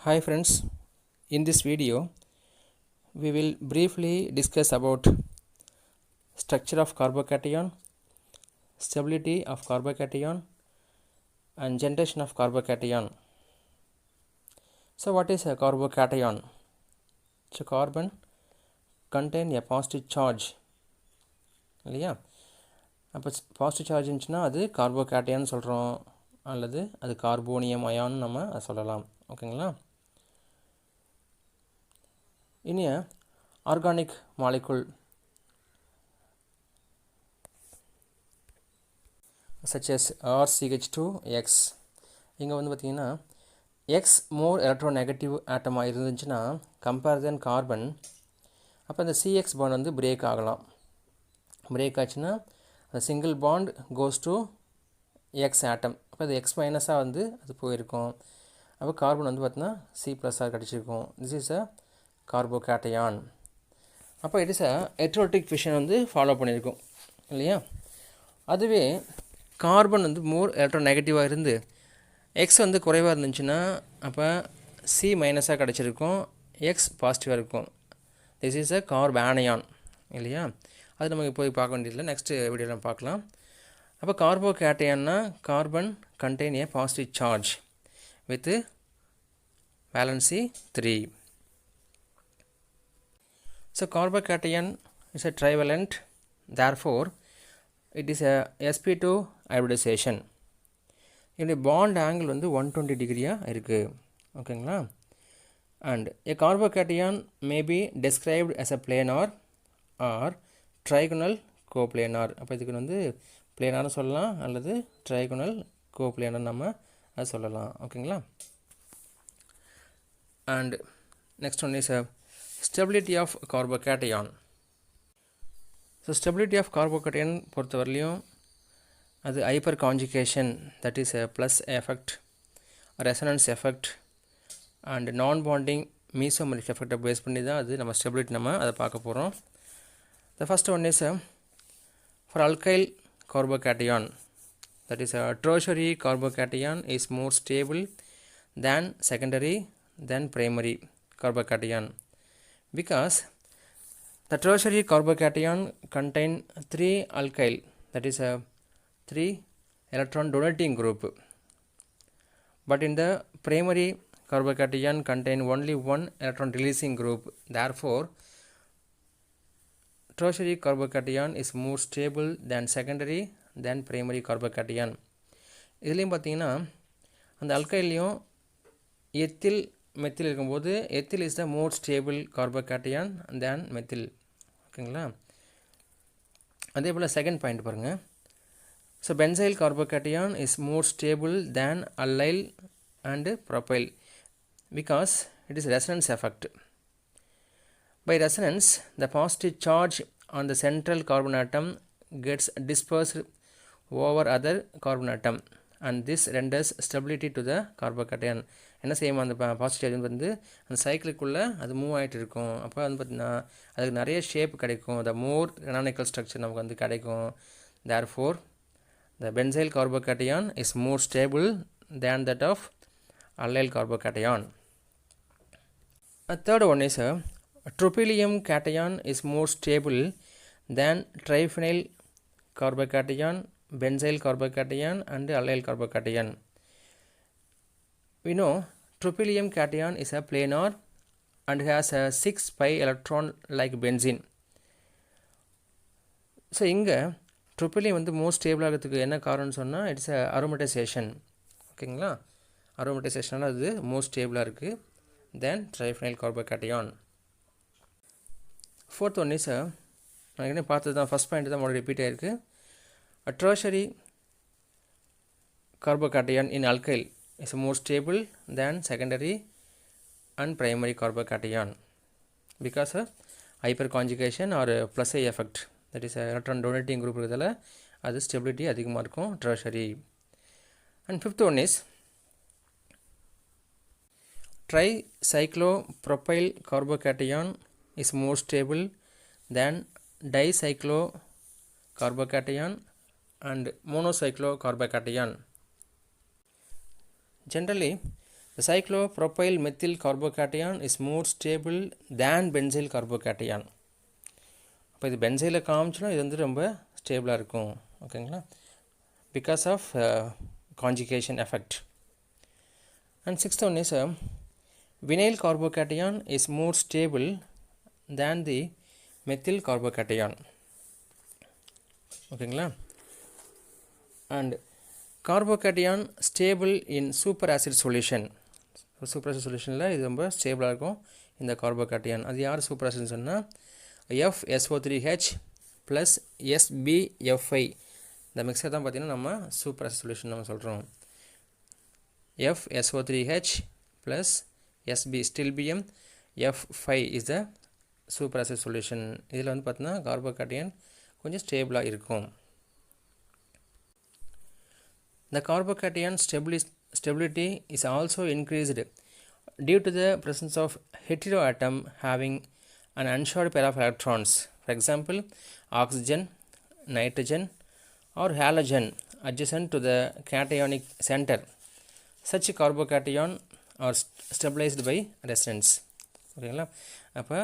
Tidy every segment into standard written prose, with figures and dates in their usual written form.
Hi friends, in this video we will briefly discuss about structure of carbocation, stability of carbocation and generation of carbocation. So what is a carbocation? So carbon contain a positive charge இல்லையா? அப்போ positive charge இருந்துச்சுன்னா அது கார்போகேட்டையான்னு சொல்கிறோம், அல்லது அது carbonium அயான்னு நம்ம அதை சொல்லலாம். ஓகேங்களா? இனி organic molecule such as RCH2X இங்கே வந்து பார்த்திங்கன்னா X மோர் எலக்ட்ரோநெகட்டிவ் ஆட்டமாக இருந்துச்சுன்னா கம்பேர் தென் கார்பன், அப்போ அந்த CX பாண்ட் வந்து பிரேக் ஆகலாம். பிரேக் ஆச்சுன்னா அந்த single bond goes to X atom, அப்போ அது எக்ஸ் மைனஸாக வந்து அது போயிருக்கும். அப்போ கார்பன் வந்து பார்த்திங்கன்னா C+ஆக கிடச்சிருக்கும். This is a கார்போகேட்டையான். அப்போ இட் இஸ் அ ஹெட்ரோடிக் ஃபிஷன் வந்து ஃபாலோ பண்ணியிருக்கோம் இல்லையா? அதுவே கார்பன் வந்து மோர் எலக்ட்ரோநெகட்டிவாக இருந்து எக்ஸ் வந்து குறைவாக இருந்துச்சுன்னா அப்போ C மைனஸாக கிடச்சிருக்கும், எக்ஸ் பாசிட்டிவாக இருக்கும். திஸ் இஸ் அ கார்பானியான் இல்லையா? அது நமக்கு போய் பார்க்க வேண்டியதில்லை, நெக்ஸ்ட் வீடியோவில் நம்ம பார்க்கலாம். அப்போ கார்போகேட்டையான்னா carbon contain a positive charge with valency 3. So carbocation is a trivalent, therefore it is a sp2 hybridization. இதனுடைய பாண்ட் ஆங்கிள் வந்து 120 டிகிரியாக இருக்குது. ஓகேங்களா? And a carbocation may be described as a planar or trigonal coplanar. அப்போ இதுக்கு வந்து பிளேனார்னு சொல்லலாம் அல்லது ட்ரைகோனல் கோப்ளேனர் நம்ம அது சொல்லலாம். ஓகேங்களா? And next one is stability of carbocation. So stability of carbocation பொறுத்தவரையிலையும் அது hyperconjugation, that is plus effect, resonance effect and non bonding mesomeric எஃபெக்டை பேஸ் பண்ணி தான் அது நம்ம ஸ்டெபிலிட்டி நம்ம அதை பார்க்க போகிறோம். The first one is for alkyl carbocation, that is a tertiary carbocation is more stable than secondary than primary carbocation, because the tertiary carbocation contain 3 alkyl, that is a 3 electron donating group, but in the primary carbocation contain only 1 electron releasing group. Therefore tertiary carbocation is more stable than secondary than primary carbocation. இதுலேயும் பார்த்தீங்கன்னா அந்த அல்கைலையும் ethyl methyl இருக்கும்போது ethyl is the more stable கார்போகேட்டையான் than methyl. ஓகேங்களா? அதே போல் second point பாருங்கள். So benzyl கார்போகேட்டையான் is more stable than allyl and propyl because it is resonance effect. By resonance, the positive charge on the central carbon atom gets dispersed over other carbon atom and this renders stability to the carbocation. என்ன செய்யும், அந்த positive charge வந்து அந்த சைக்கிளுக்குள்ளே அது move ஆகிட்டு இருக்கும். அப்போ வந்து பார்த்திங்கன்னா அதுக்கு நிறைய ஷேப் கிடைக்கும், த மோர் canonical ஸ்ட்ரக்சர் நமக்கு வந்து கிடைக்கும். therefore the benzyl carbocation is more stable than that of allyl carbocation. A third one is tropylium cation is more stable than triphenyl carbocation, benzyl carbocation and allyl carbocation. We know tropylium cation is a planar and has a 6 pi electron like benzene. So இங்கே ட்ரோபிலியம் வந்து most stable ஆகிறதுக்கு என்ன காரணம்னு சொன்னால் it's அரோமடைசேஷன். ஓகேங்களா? அரோமடைசேஷனால் அது most ஸ்டேபிளாக இருக்குது தென் ட்ரைஃபெனைல் கார்போகேட்டையான். ஃபோர்த் ஒன் இஸ் நான் ஏற்கனவே பார்த்தது தான், ஃபஸ்ட் பாயிண்ட் தான் மறுபடியும் ரிப்பீட் ஆகிருக்கு. tertiary carbocation in alkyl is more stable than secondary and primary carbocation because of hyperconjugation or plus I effect, that is electron donating group இருக்கிறதால அது ஸ்டெபிலிட்டி அதிகமாக இருக்கும் tertiary. And fifth one is tricyclopropyl carbocation is more stable than dicyclocarbocation and monocyclocarbocation. Generally The cyclopropyl methyl carbocation is more stable than benzyl carbocation. இப்போ இது பென்சைலில் காமிச்சோன்னா இது வந்து ரொம்ப ஸ்டேபிளாக இருக்கும். ஓகேங்களா, because of conjugation effect. And sixth one is vinyl carbocation is more stable than the methyl carbocation. ஓகேங்களா, and carbocation stable in superacid solution. Super சொல்யூஷனில் இது ரொம்ப ஸ்டேபிளாக இருக்கும் இந்த carbocation. அது யார் சூப்பர் சொன்னால் FSO3H ப்ளஸ் SbF5 இந்த மிக்சர் தான் பார்த்திங்கன்னா நம்ம சூப்பர் சொல்யூஷன் நம்ம சொல்கிறோம். FSO3H plus SB stilbium F5 is the superacid solution. இதில் வந்து பார்த்தீங்கன்னா carbocation கொஞ்சம் ஸ்டேபிளாக இருக்கும். The carbocation stability is also increased due to the presence of heteroatom having an unshared pair of electrons. For example, oxygen, nitrogen or halogen adjacent to the cationic center. Such carbocation are stabilized by resonance. ஓகேங்களா, அப்போ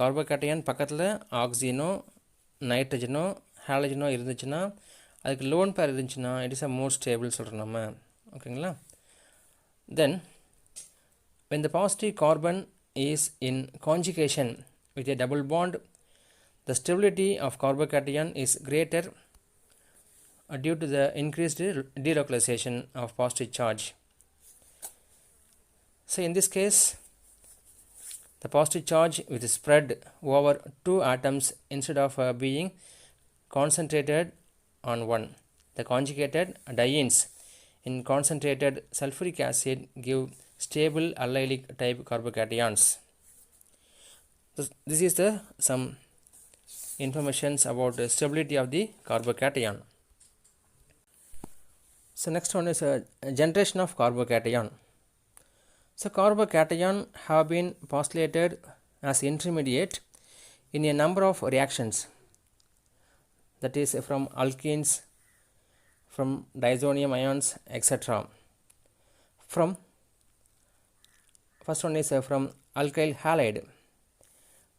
கார்போகேட்டையான் பக்கத்தில் ஆக்சிஜனோ நைட்ரஜனோ ஹாலஜனோ இருந்துச்சுன்னா அதுக்கு lone pair இருந்துச்சுன்னா it is a more stable சொல்கிறோம் நம்ம. ஓகேங்களா, தென் when the positive carbon is in conjugation with a double bond, the stability of carbocation is greater due to the increased delocalization of positive charge. So in this case, the positive charge will spread over two atoms instead of being concentrated on one. The conjugated dienes in concentrated sulfuric acid give stable allylic type carbocations. This is the some information about the stability of the carbocation. So next one is a generation of carbocation. So carbocation have been postulated as intermediate in a number of reactions, that is from alkenes, from diazonium ions, etc. From first one is from alkyl halide.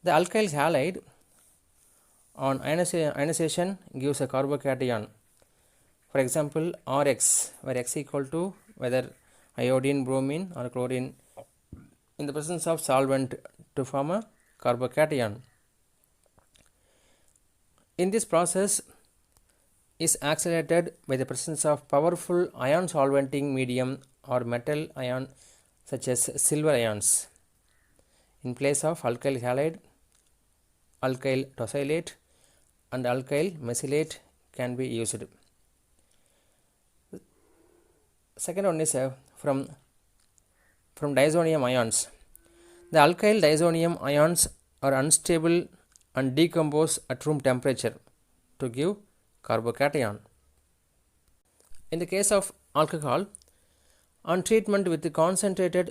The alkyl halide on ionization gives a carbocation. For example, RX, where X equal to whether iodine, bromine or chlorine in the presence of solvent to form a carbocation. In this process is accelerated by the presence of powerful ion solventing medium or metal ion such as silver ions. In place of alkyl halide, alkyl tosylate and alkyl mesylate can be used. Second one is from diazonium ions. The alkyl diazonium ions are unstable and decompose at room temperature to give carbocation. In the case of alcohol, on treatment with the concentrated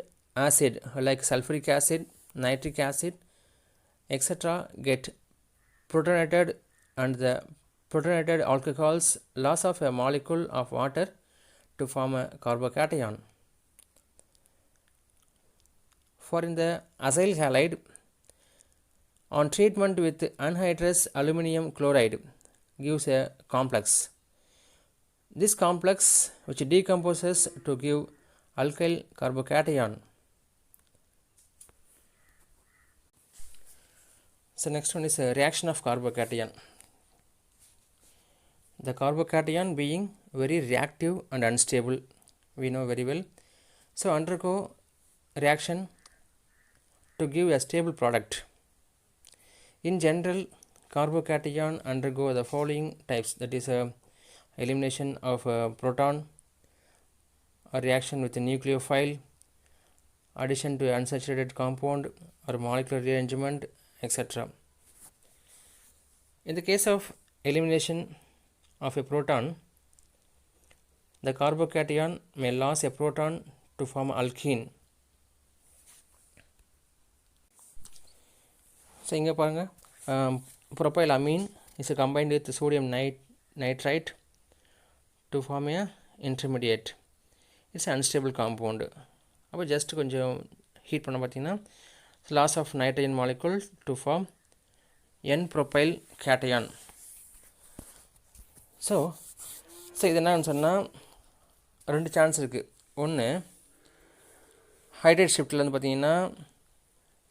acid like sulfuric acid, nitric acid, etc. get protonated, and the protonated alcohols loss of a molecule of water to form a carbocation. For in the acyl halide, on treatment with anhydrous aluminum chloride gives a complex. This complex which decomposes to give alkyl carbocation. So next one is a reaction of carbocation. The carbocation being very reactive and unstable, we know very well. So undergo reaction to give a stable product. In general, carbocation undergo the following types, that is elimination of a proton, a reaction with a nucleophile, addition to unsaturated compound or molecular rearrangement, etc. In the case of elimination of a proton, the carbocation may lose a proton to form alkene. So இங்கே பாருங்க, propyl amine is combined with sodium nitrite to form a intermediate. It's an unstable compound. அப்போ just கொஞ்சம் heat பண்ண பார்த்தீங்கன்னா loss of nitrogen molecule to form N-propyl cation. So இது என்னன்னு சொன்னால் 2 chance இருக்குது. ஒன்று ஹைட்ரேட் ஷிஃப்ட்டில் வந்து பார்த்தீங்கன்னா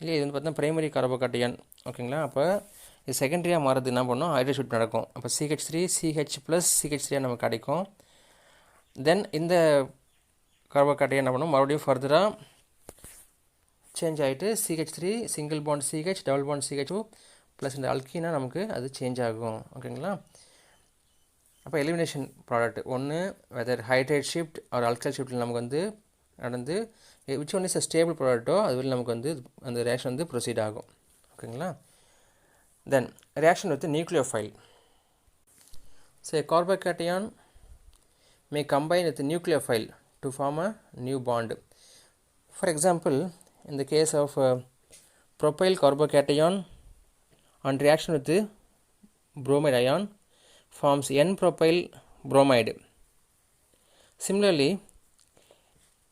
இல்லை இது வந்து பார்த்தீங்கன்னா ப்ரைமரி கார்போகேட்டையான். ஓகேங்களா? அப்போ இது செகண்டரியாக மாறது என்ன பண்ணோம், ஹைட்ரேட் ஷிஃப்ட் நடக்கும். அப்போ CH3 CH + CH3 நமக்கு கிடைக்கும். தென் இந்த கார்போகேட்டையான் என்ன பண்ணும், மறுபடியும் ஃபர்தராக சேஞ்ச் ஆகிட்டு CH3 single bond CH double bond CH2 plus இந்த அல்கீனா நமக்கு அது சேஞ்ச் ஆகும். ஓகேங்களா? அப்போ எலிமினேஷன் ப்ராடக்ட் ஒன்று whether hydride shift or alkyl ஷிஃப்ட்டில் நமக்கு வந்து நடந்து which one is a stable ப்ராடக்ட்டோ அதுவில் நமக்கு வந்து அந்த ரியாக்ஷன் வந்து ப்ரொசீட் ஆகும். ஓகேங்களா? Then reaction with nucleophile. So carbocation may combine with nucleophile to form a new bond. For example, in the case of propyl carbocation on reaction with the bromide ion forms N-propyl bromide. Similarly,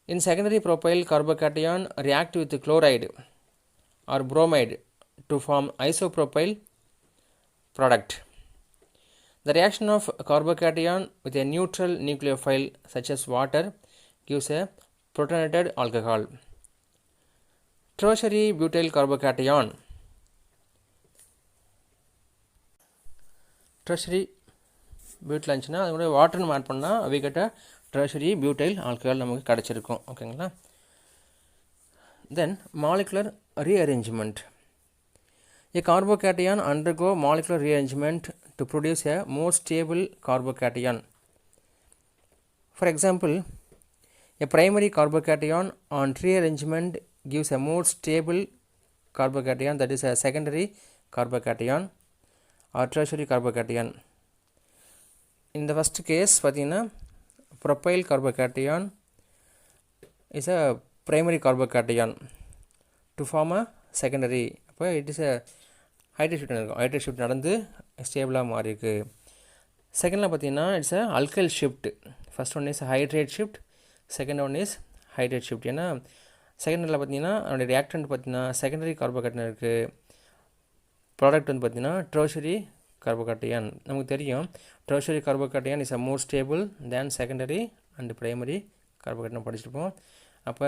in secondary propyl carbocation react with chloride or bromide to form isopropyl product. The reaction of carbocation with a neutral nucleophile such as water gives a protonated alcohol. Tertiary butyl carbocation. Tertiary butyl இருந்துச்சுன்னா அது கூட வாட்டர்னு add பண்ணால் we get a tertiary butyl alcohol நமக்கு கிடச்சிருக்கும். ஓகேங்களா? Then molecular rearrangement. A carbocation undergo molecular rearrangement to produce a more stable carbocation. For example, a primary carbocation on rearrangement gives a more stable carbocation, that is a secondary carbocation or tertiary carbocation. In the first case, பார்த்தீங்கன்னா propyl carbocation is a primary carbocation to form a secondary. அப்போ it is a hydrate shift நடக்கும். Hydrate shift நடந்து ஸ்டேபிளாக மாறி இருக்கு. செகண்டில் பார்த்தீங்கன்னா it's a alkyl shift. First one is hydrate shift, second one is hydrate shift. ஏன்னா செகண்டில் பார்த்தீங்கன்னா அதோடைய ரியாக்டன்ட் பார்த்தீங்கன்னா செகண்டரி கார்போகேட்டன் இருக்குது. ப்ராடக்ட் வந்து பார்த்தீங்கன்னா டெர்ஷரி கார்போகேட்டையான். நமக்கு தெரியும் tertiary கார்போகேட்டையான் is a more stable than secondary and primary carbocation படிச்சிருப்போம். அப்போ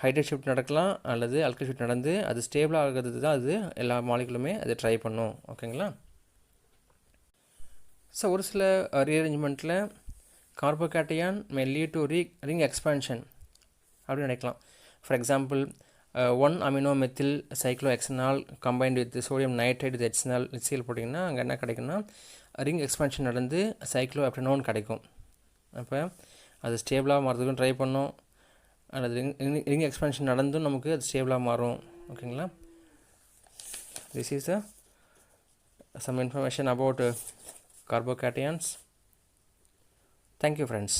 ஹைட்ரேட் ஷிஃப்ட் நடக்கலாம் அல்லது அல்கைல் ஷிஃப்ட் நடந்து அது ஸ்டேபிளாக ஆகிறது தான் அது எல்லா மாலிகுலுமே அது ட்ரை பண்ணும். ஓகேங்களா? ஸோ ஒரு சில ரீஅரேஞ்ச்மெண்ட்டில் carbocation may lead to ring expansion அப்படின்னு நினைக்கலாம். For example 1 amino methyl cyclohexanol combined with sodium nitrite with ஹெச்னால் HCl போட்டிங்கன்னா அங்கே என்ன கிடைக்குன்னா ரிங் எக்ஸ்பான்ஷன் நடந்து சைக்ளோஹெப்டனோன் கிடைக்கும். அப்போ அது ஸ்டேபிளாக மாறதுக்கும் ட்ரை பண்ணும் அல்லது ரிங் எக்ஸ்பான்ஷன் நடந்தும் நமக்கு அது ஸ்டேபிளாக மாறும். ஓகேங்களா? This is some information about carbocations. Thank you friends.